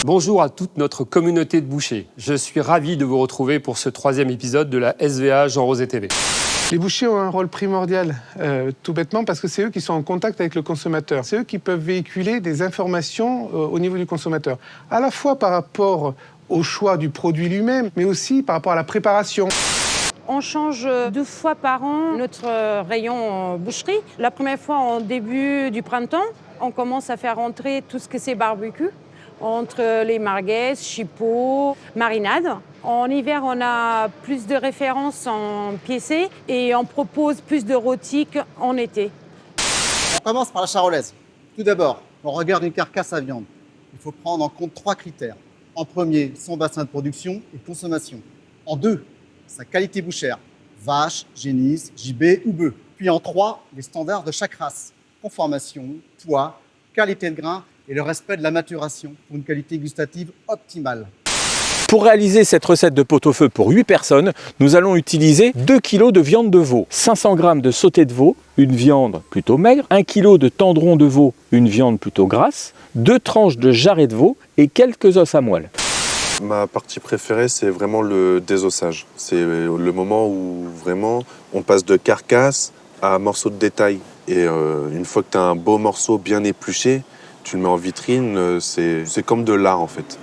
Bonjour à toute notre communauté de bouchers. Je suis ravi de vous retrouver pour ce 3e épisode de la SVA Jean Rosé TV. Les bouchers ont un rôle primordial, tout bêtement, parce que c'est eux qui sont en contact avec le consommateur. C'est eux qui peuvent véhiculer des informations au niveau du consommateur, à la fois par rapport au choix du produit lui-même, mais aussi par rapport à la préparation. On change 2 fois par an notre rayon boucherie. La première fois, en début du printemps, on commence à faire rentrer tout ce que c'est barbecue, entre les merguez, chipots, marinades. En hiver, on a plus de références en piécé et on propose plus de rôti qu'en été. On commence par la charolaise. Tout d'abord, on regarde une carcasse à viande. Il faut prendre en compte 3 critères. En premier, son bassin de production et de consommation. En 2, sa qualité bouchère, vache, génisse, gibet ou bœuf. Puis en 3, les standards de chaque race, conformation, poids, qualité de grain et le respect de la maturation pour une qualité gustative optimale. Pour réaliser cette recette de pot-au-feu pour 8 personnes, nous allons utiliser 2 kg de viande de veau, 500 g de sauté de veau, une viande plutôt maigre, 1 kg de tendron de veau, une viande plutôt grasse, 2 tranches de jarret de veau et quelques os à moelle. Ma partie préférée, c'est vraiment le désossage. C'est le moment où vraiment on passe de carcasse à morceau de détail. Et une fois que tu as un beau morceau bien épluché, tu le mets en vitrine, c'est comme de l'art en fait.